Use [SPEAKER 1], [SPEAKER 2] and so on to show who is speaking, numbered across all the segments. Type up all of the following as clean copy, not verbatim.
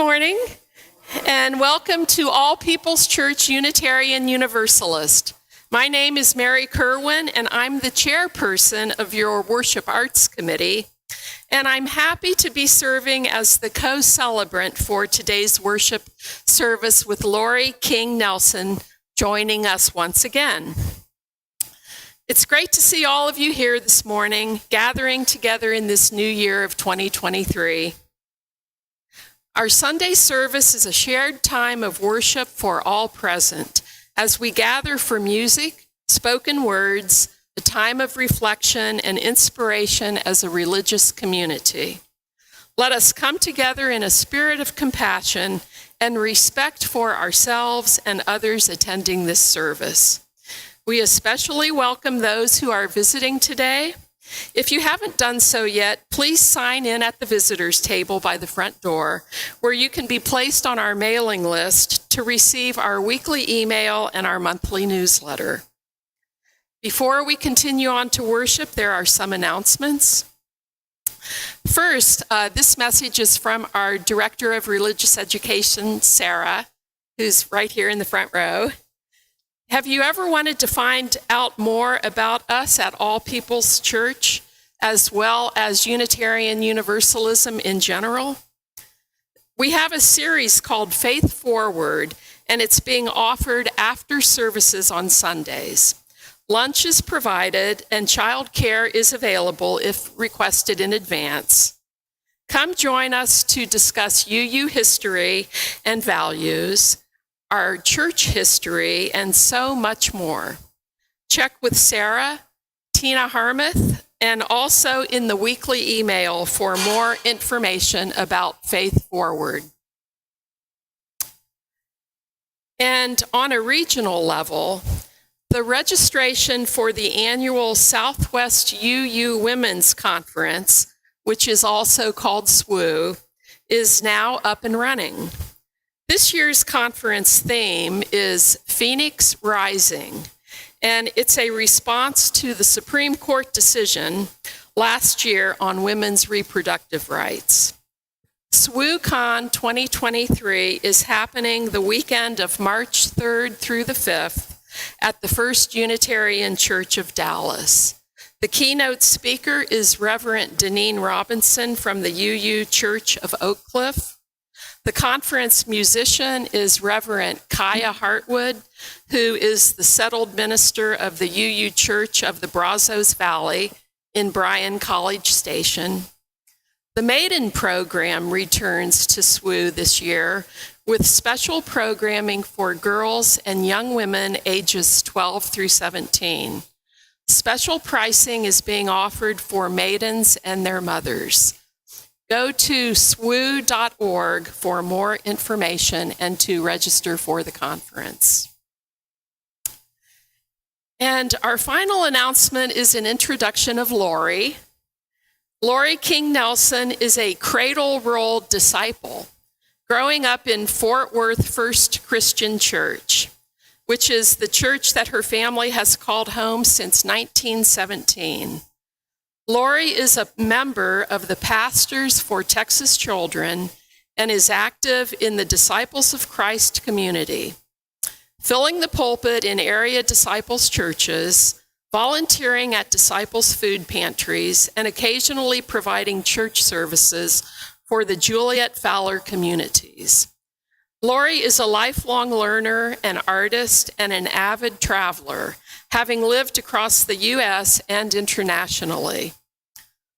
[SPEAKER 1] morning, and welcome to All People's Church Unitarian Universalist. My name is Mary Kerwin, and I'm the chairperson of your Worship Arts Committee, and I'm happy to be serving as the co-celebrant for today's worship service with Lori King Nelson joining us once again. It's great to see all of you here this morning, gathering together in this new year of 2023. Our Sunday service is a shared time of worship for all present as we gather for music, spoken words, a time of reflection and inspiration as a religious community. Let us come together in a spirit of compassion and respect for ourselves and others attending this service. We especially welcome those who are visiting today. If you haven't done so yet, please sign in at the visitors table by the front door, where you can be placed on our mailing list to receive our weekly email and our monthly newsletter. Before we continue on to worship, there are some announcements. First, this message is from our Director of Religious Education, Sarah, who's right here in the front row. Have you ever wanted to find out more about us at All People's Church, as well as Unitarian Universalism in general? We have a series called Faith Forward, and it's being offered after services on Sundays. Lunch is provided, and childcare is available if requested in advance. Come join us to discuss UU history and values, our church history, and so much more. Check with Sarah, Tina Harmuth, and also in the weekly email for more information about Faith Forward. And on a regional level, the registration for the annual Southwest UU Women's Conference, which is also called SWU, is now up and running. This year's conference theme is Phoenix Rising, and it's a response to the Supreme Court decision last year on women's reproductive rights. SWUCon 2023 is happening the weekend of March 3rd through the 5th at the First Unitarian Church of Dallas. The keynote speaker is Reverend Deneen Robinson from the UU Church of Oak Cliff. The conference musician is Reverend Kaya Hartwood, who is the settled minister of the UU Church of the Brazos Valley in Bryan College Station. The Maiden program returns to SWU this year with special programming for girls and young women ages 12 through 17. Special pricing is being offered for maidens and their mothers. Go to swu.org for more information and to register for the conference. And our final announcement is an introduction of Lori. Lori King Nelson is a cradle-rolled disciple, growing up in Fort Worth First Christian Church, which is the church that her family has called home since 1917. Lori is a member of the Pastors for Texas Children and is active in the Disciples of Christ community, filling the pulpit in area Disciples churches, volunteering at Disciples food pantries, and occasionally providing church services for the Juliet Fowler communities. Lori is a lifelong learner, an artist, and an avid traveler, having lived across the U.S. and internationally.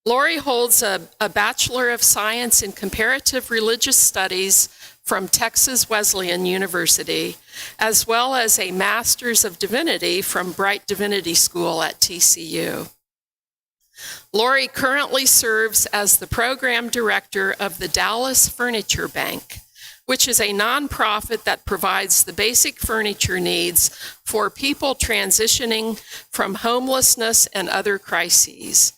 [SPEAKER 1] Lori holds a Bachelor of Science in Comparative Religious Studies from Texas Wesleyan University, as well as a Master's of Divinity from Bright Divinity School at TCU. Lori currently serves as the program director of the Dallas Furniture Bank, which is a nonprofit that provides the basic furniture needs for people transitioning from homelessness and other crises.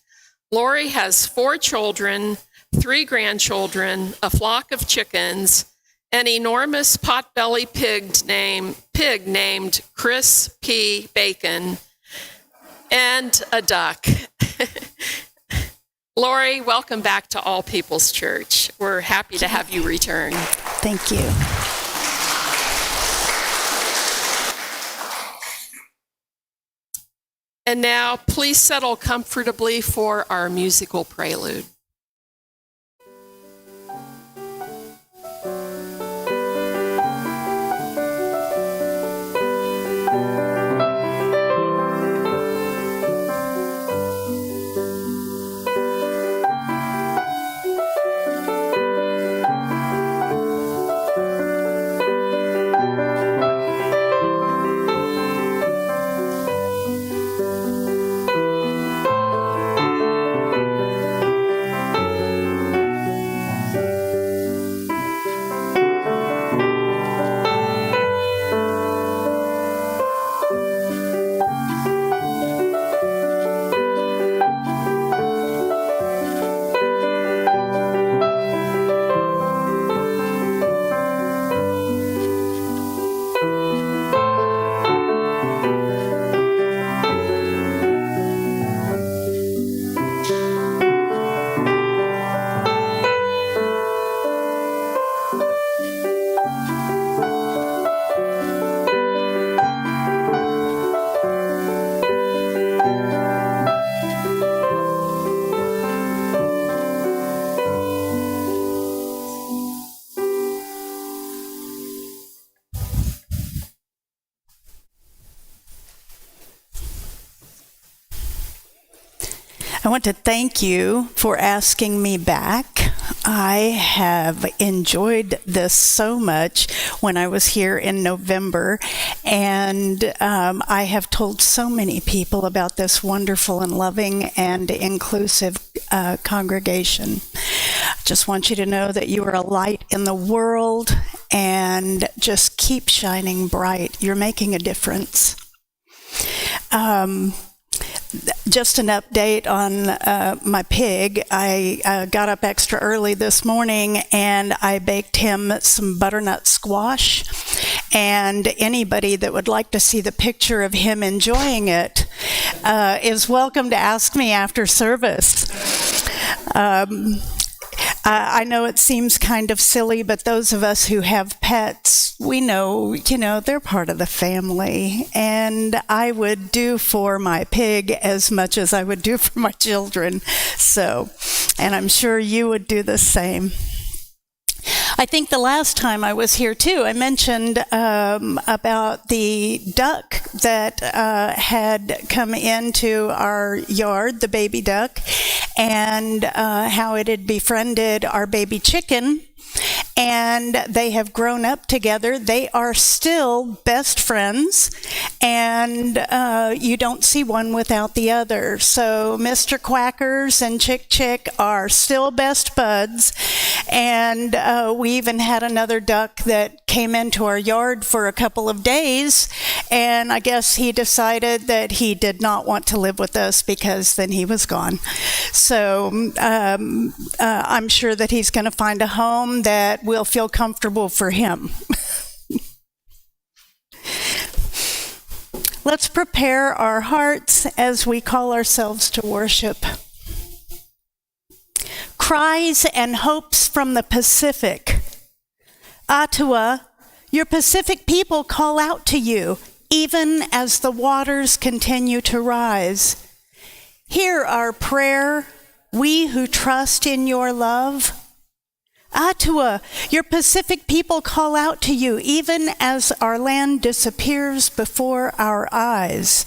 [SPEAKER 1] Lori has 4 children, 3 grandchildren, a flock of chickens, an enormous pot-belly pig named Chris P. Bacon, and a duck. Lori, welcome back to All People's Church. We're happy to have you return.
[SPEAKER 2] Thank you.
[SPEAKER 1] And now, please settle comfortably for our musical prelude.
[SPEAKER 2] I want to thank you for asking me back. I have enjoyed this so much when I was here in November, and I have told so many people about this wonderful and loving and inclusive congregation. Just want you to know that you are a light in the world, and just keep shining bright. You're making a difference. Just an update on my pig. I got up extra early this morning and I baked him some butternut squash. And anybody that would like to see the picture of him enjoying it is welcome to ask me after service. I know it seems kind of silly, but those of us who have pets, we know, they're part of the family. And I would do for my pig as much as I would do for my children. So, and I'm sure you would do the same. I think the last time I was here too, I mentioned about the duck that had come into our yard, the baby duck, and how it had befriended our baby chicken. And they have grown up together. They are still best friends, and you don't see one without the other. So Mr. Quackers and Chick Chick are still best buds, and we even had another duck that came into our yard for a couple of days, and I guess he decided that he did not want to live with us because then he was gone. So I'm sure that he's going to find a home that will feel comfortable for him. Let's prepare our hearts as we call ourselves to worship. Cries and hopes from the Pacific. Atua, your Pacific people call out to you, even as the waters continue to rise. Hear our prayer, we who trust in your love. Atua, your Pacific people call out to you, even as our land disappears before our eyes.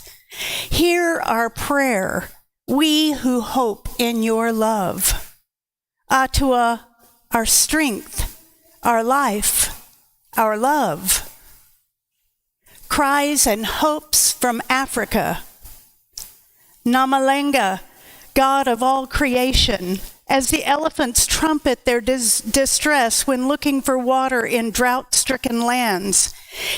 [SPEAKER 2] Hear our prayer, we who hope in your love. Atua, our strength, our life, our love. Cries and hopes from Africa. Namalenga, God of all creation, as the elephants trumpet their distress when looking for water in drought-stricken lands.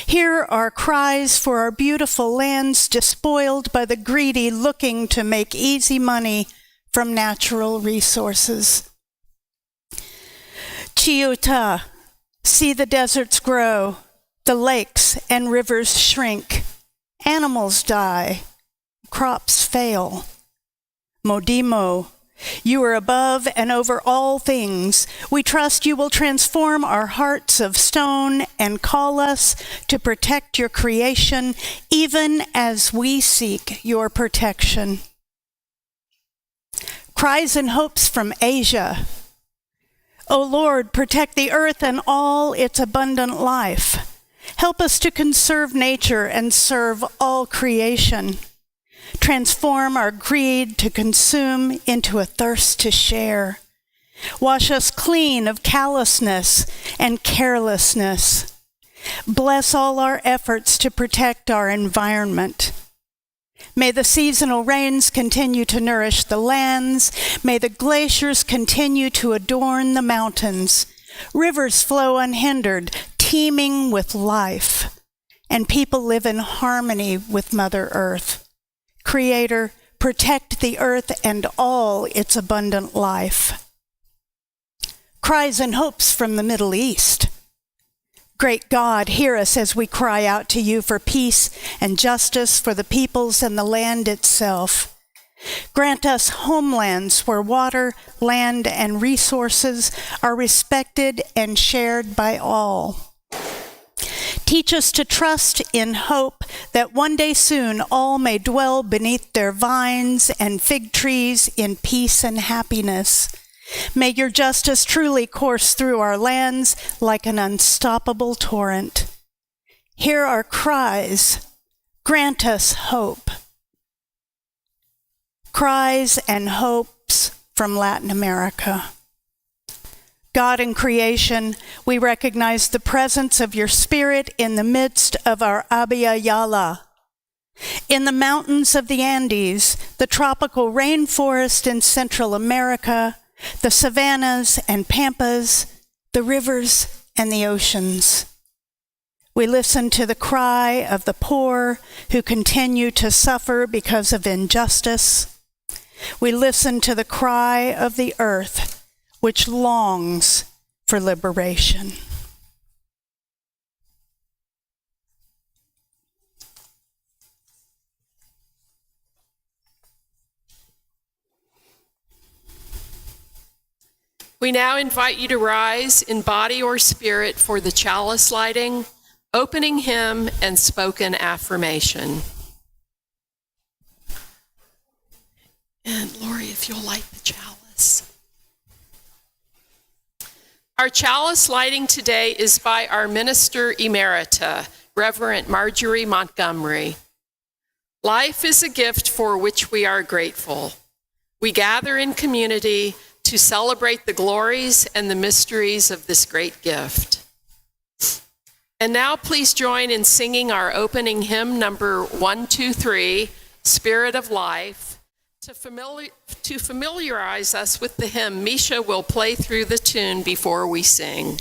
[SPEAKER 2] Hear our cries for our beautiful lands despoiled by the greedy looking to make easy money from natural resources. Chiuta, see the deserts grow, the lakes and rivers shrink, animals die, crops fail. Modimo, You are above and over all things. We trust you will transform our hearts of stone and call us to protect your creation, even as we seek your protection. Cries and hopes from Asia. O Lord, protect the earth and all its abundant life. Help us to conserve nature and serve all creation. Transform our greed to consume into a thirst to share. Wash us clean of callousness and carelessness. Bless all our efforts to protect our environment. May the seasonal rains continue to nourish the lands. May the glaciers continue to adorn the mountains. Rivers flow unhindered, teeming with life, and people live in harmony with Mother Earth. Creator, protect the earth and all its abundant life. Cries and hopes from the Middle East. Great God, hear us as we cry out to you for peace and justice for the peoples and the land itself. Grant us homelands where water, land, and resources are respected and shared by all. Teach us to trust in hope that one day soon all may dwell beneath their vines and fig trees in peace and happiness. May your justice truly course through our lands like an unstoppable torrent. Hear our cries. Grant us hope. Cries and hopes from Latin America. God in creation, we recognize the presence of your Spirit in the midst of our Abya Yala. In the mountains of the Andes, the tropical rainforest in Central America, the savannas and pampas, the rivers and the oceans. We listen to the cry of the poor who continue to suffer because of injustice. We listen to the cry of the earth, which longs for liberation.
[SPEAKER 1] We now invite you to rise in body or spirit for the chalice lighting, opening hymn, and spoken affirmation. And Lori, if you'll light the chalice. Our chalice lighting today is by our Minister Emerita, Reverend Marjorie Montgomery. Life is a gift for which we are grateful. We gather in community to celebrate the glories and the mysteries of this great gift. And now please join in singing our opening hymn number 123, Spirit of Life. To familiarize us with the hymn, Misha will play through the tune before we sing.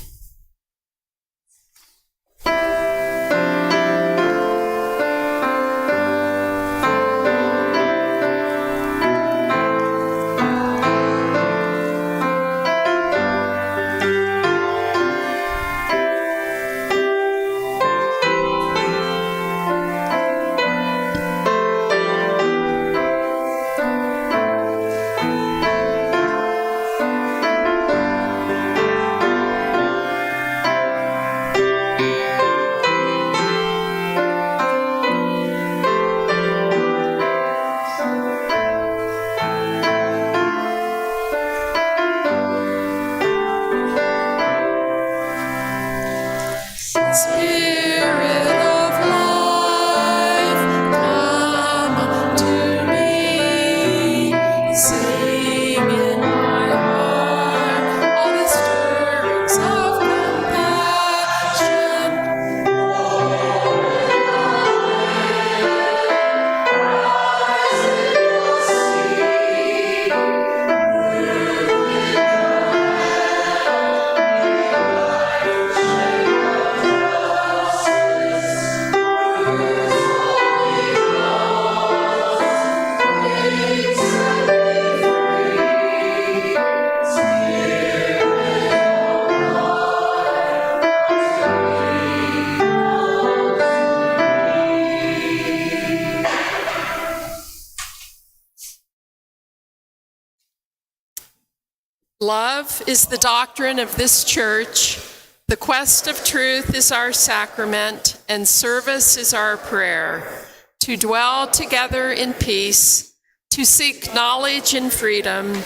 [SPEAKER 1] Love is the doctrine of this church. The quest of truth is our sacrament, and service is our prayer. To dwell together in peace, to seek knowledge and freedom,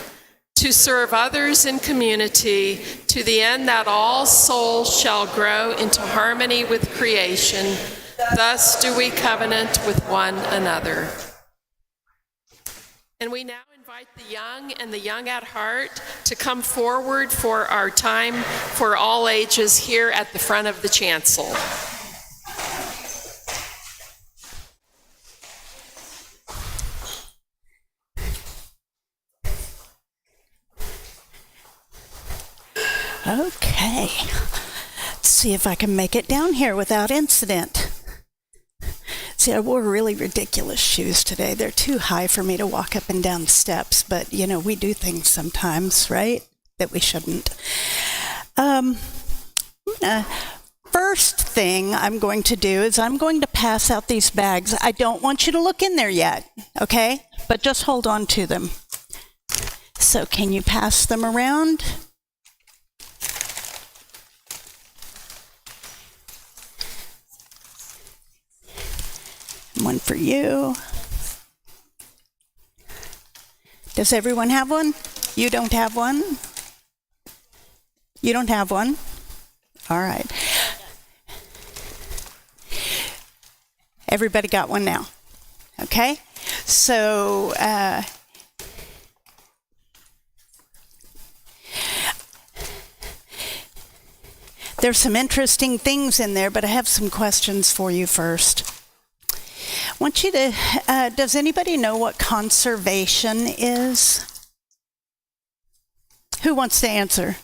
[SPEAKER 1] to serve others in community, to the end that all souls shall grow into harmony with creation. Thus do we covenant with one another. And we now invite the young and the young at heart to come forward for our time for all ages here at the front of the chancel.
[SPEAKER 2] Okay, let's see if I can make it down here without incident. See, I wore really ridiculous shoes today. They're too high for me to walk up and down the steps, but you know, we do things sometimes, right, that we shouldn't. First thing I'm going to do is I'm going to pass out these bags. I don't want you to look in there yet, okay? But just hold on to them. So can you pass them around? One for you. Does everyone have one? You don't have one? You don't have one? All right. Everybody got one now. Okay? So, there's some interesting things in there, but I have some questions for you first. I want you to, does anybody know what conservation is? Who wants to answer?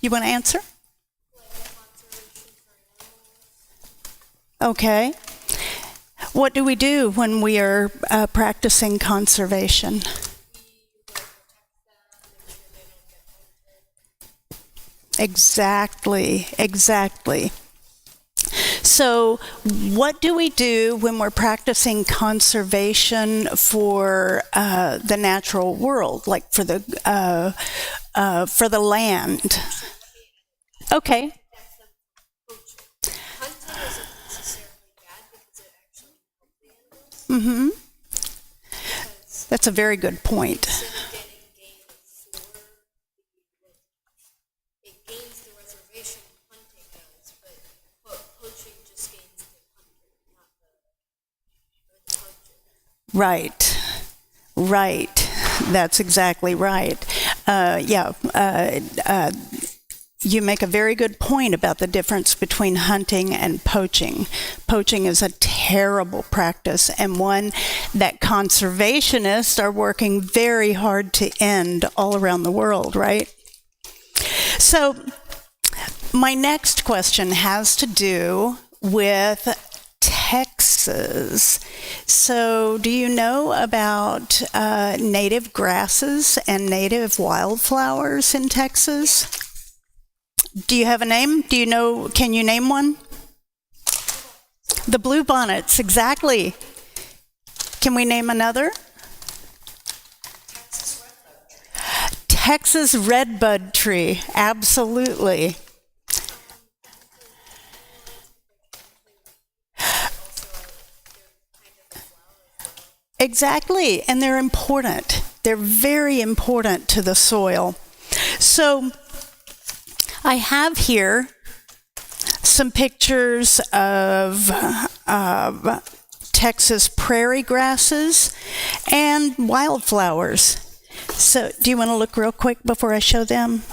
[SPEAKER 2] You want to answer? Okay. What do we do when we are practicing conservation? Exactly. So what do we do when we're practicing conservation for the natural world, like for the land? Okay. Mm-hmm. That's a very good point. Right. That's exactly right. You make a very good point about the difference between hunting and poaching. Poaching is a terrible practice, and one that conservationists are working very hard to end all around the world, right? So, my next question has to do with Texas. So, do you know about native grasses and native wildflowers in Texas? Do you have a name? Do you know, can you name one? The bluebonnets, exactly. Can we name another? Texas redbud tree, absolutely. Exactly, and they're important. They're very important to the soil. So I have here some pictures of Texas prairie grasses and wildflowers. So do you want to look real quick before I show them?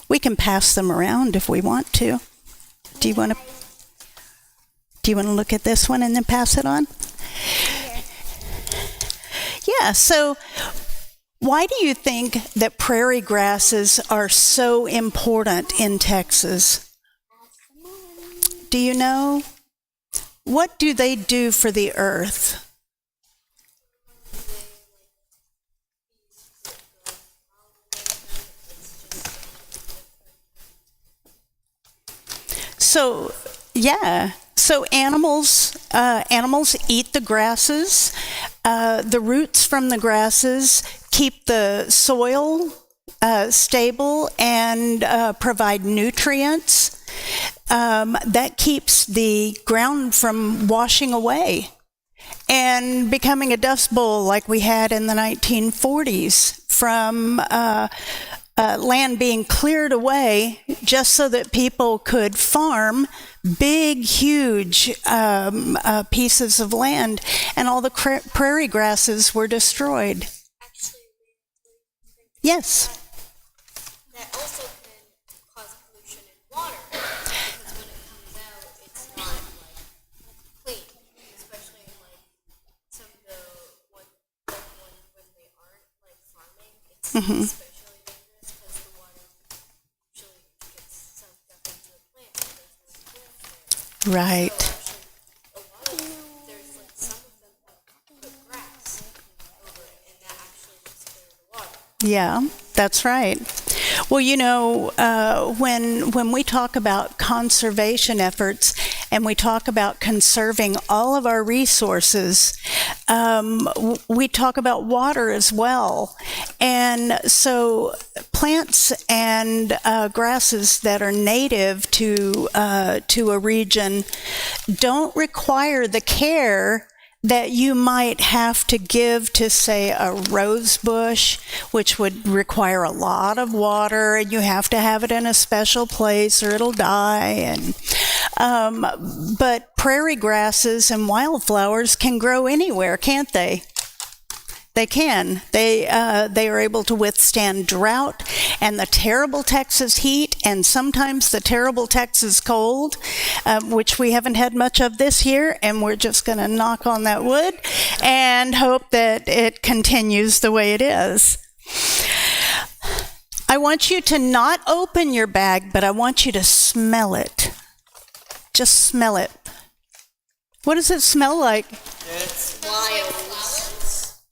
[SPEAKER 2] We can pass them around if we want to. Do you want to look at this one and then pass it on? Yeah, so why do you think that prairie grasses are so important in Texas? Do you know? What do they do for the earth? So, yeah. So animals eat the grasses. The roots from the grasses keep the soil stable and provide nutrients. That keeps the ground from washing away and becoming a dust bowl like we had in the 1940s from land being cleared away just so that people could farm big, huge pieces of land, and all the prairie grasses were destroyed. Yes.
[SPEAKER 3] That also can cause pollution in water, because when it comes out, it's not clean, especially in some of the when they aren't farming. It's especially dangerous because the water usually gets sucked up into the plant and there's no plants there.
[SPEAKER 2] Right.
[SPEAKER 3] So actually, a lot of there's some of them that put grass over it, and that actually just clears the water.
[SPEAKER 2] Yeah, that's right. Well, when we talk about conservation efforts and we talk about conserving all of our resources, we talk about water as well. And so plants and grasses that are native to a region don't require the care that you might have to give to, say, a rose bush, which would require a lot of water, and you have to have it in a special place or it'll die. But prairie grasses and wildflowers can grow anywhere, can't they? They can. They are able to withstand drought and the terrible Texas heat, and sometimes the terrible Texas cold, which we haven't had much of this year, and we're just going to knock on that wood and hope that it continues the way it is. I want you to not open your bag, but I want you to smell it. Just smell it. What does it smell like?
[SPEAKER 3] It's wild.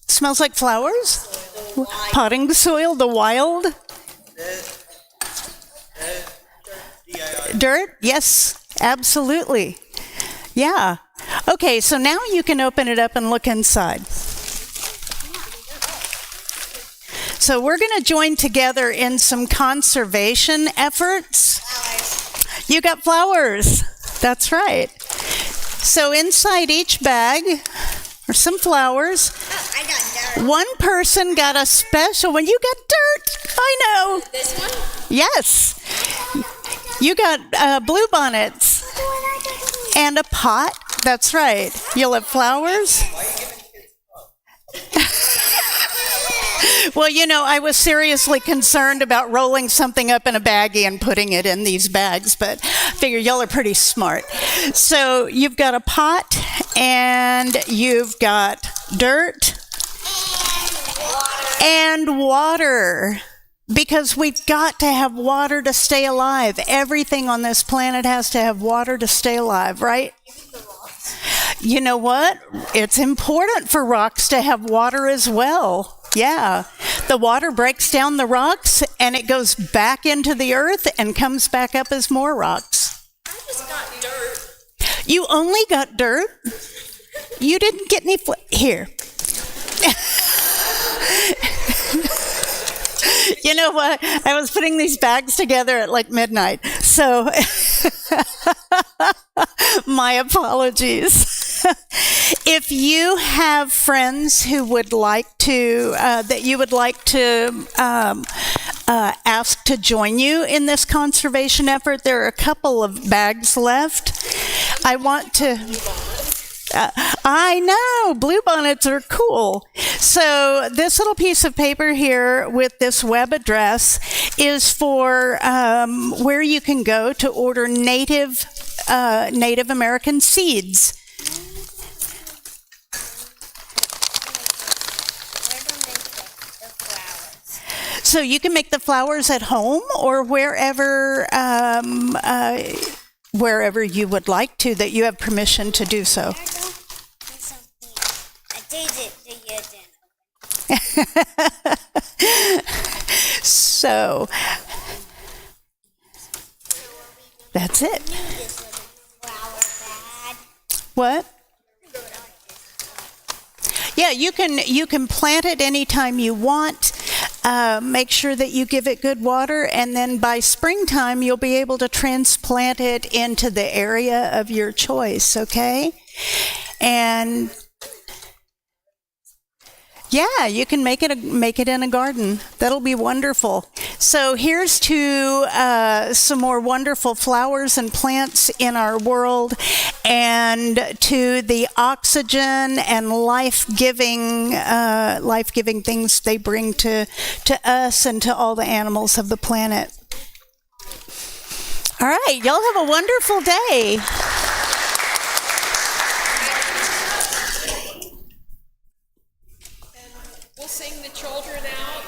[SPEAKER 2] Smells like flowers? Potting the soil, the wild? Dirt? Yes, absolutely. Yeah. Okay, so now you can open it up and look inside. So we're going to join together in some conservation efforts. You got flowers. That's right. So inside each bag are some flowers.
[SPEAKER 3] I got dirt.
[SPEAKER 2] One person got a special one. You got dirt. I know.
[SPEAKER 3] This one?
[SPEAKER 2] Yes. You got blue bonnets and a pot. That's right. You'll have flowers. Well, I was seriously concerned about rolling something up in a baggie and putting it in these bags, but I figure y'all are pretty smart. So you've got a pot and you've got dirt and water, because we've got to have water to stay alive. Everything on this planet has to have water to stay alive, right? You know what? It's important for rocks to have water as well. Yeah. The water breaks down the rocks and it goes back into the earth and comes back up as more rocks.
[SPEAKER 3] I just got dirt.
[SPEAKER 2] You only got dirt? You didn't get any here. You know what? I was putting these bags together at like midnight. So my apologies. If you have friends who would like to, that you would like to ask to join you in this conservation effort, there are a couple of bags left. I want to... I know, bluebonnets are cool. So this little piece of paper here with this web address is for where you can go to order Native American seeds. So you can make the flowers at home or wherever you would like to, that you have permission to do so. So that's it. What? Yeah, Yeah, you can plant it anytime you want. Make sure that you give it good water, and then by springtime you'll be able to transplant it into the area of your choice, okay? And yeah, you can make it in a garden. That'll be wonderful. So here's to some more wonderful flowers and plants in our world, and to the oxygen and life-giving things they bring to us and to all the animals of the planet. All right, y'all have a wonderful day.
[SPEAKER 1] We'll sing the children out.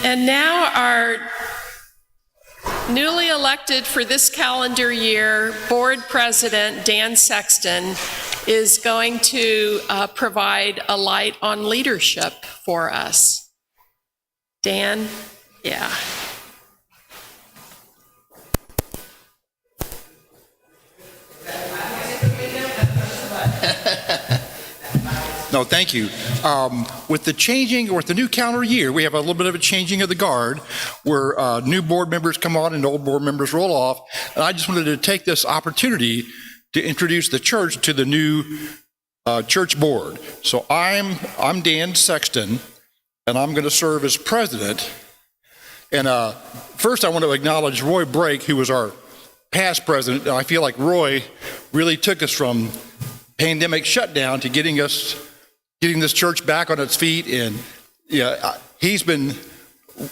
[SPEAKER 1] And now our newly elected for this calendar year board president, Dan Sexton, is going to provide a light on leadership for us. Dan, yeah.
[SPEAKER 4] No, thank you. With the new calendar year, we have a little bit of a changing of the guard, where new board members come on and old board members roll off. And I just wanted to take this opportunity to introduce the church to the new church board. So I'm Dan Sexton, and I'm going to serve as president. And first, I want to acknowledge Roy Brake, who was our past president. And I feel like Roy really took us from pandemic shutdown to getting this church back on its feet. And yeah, he's been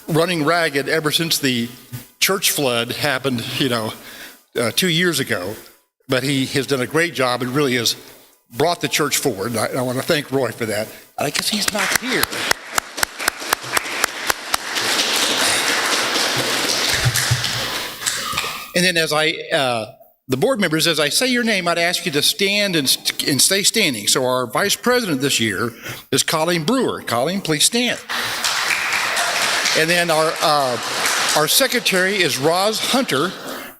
[SPEAKER 4] running ragged ever since the church flood happened, 2 years ago. But he has done a great job and really has brought the church forward. And I want to thank Roy for that. I guess he's not here. And then the board members, as I say your name, I'd ask you to stand and stay standing. So our vice president this year is Colleen Brewer. Colleen, please stand. And then our secretary is Roz Hunter,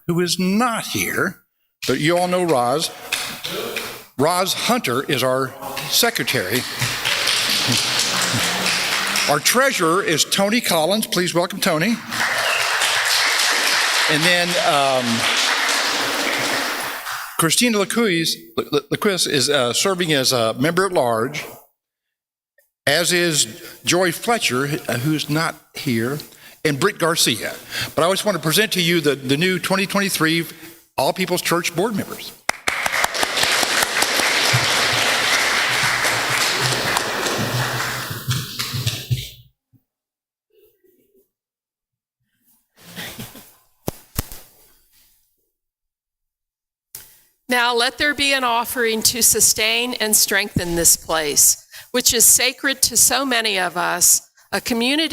[SPEAKER 4] who is not here, but you all know Roz. Roz Hunter is our secretary. Our treasurer is Tony Collins. Please welcome Tony. And then Christina LaQuist is serving as a member at large, as is Joy Fletcher, who's not here, and Britt Garcia. But I always want to present to you the new 2023 All People's Church board members.
[SPEAKER 1] Now let there be an offering to sustain and strengthen this place, which is sacred to so many of us, a community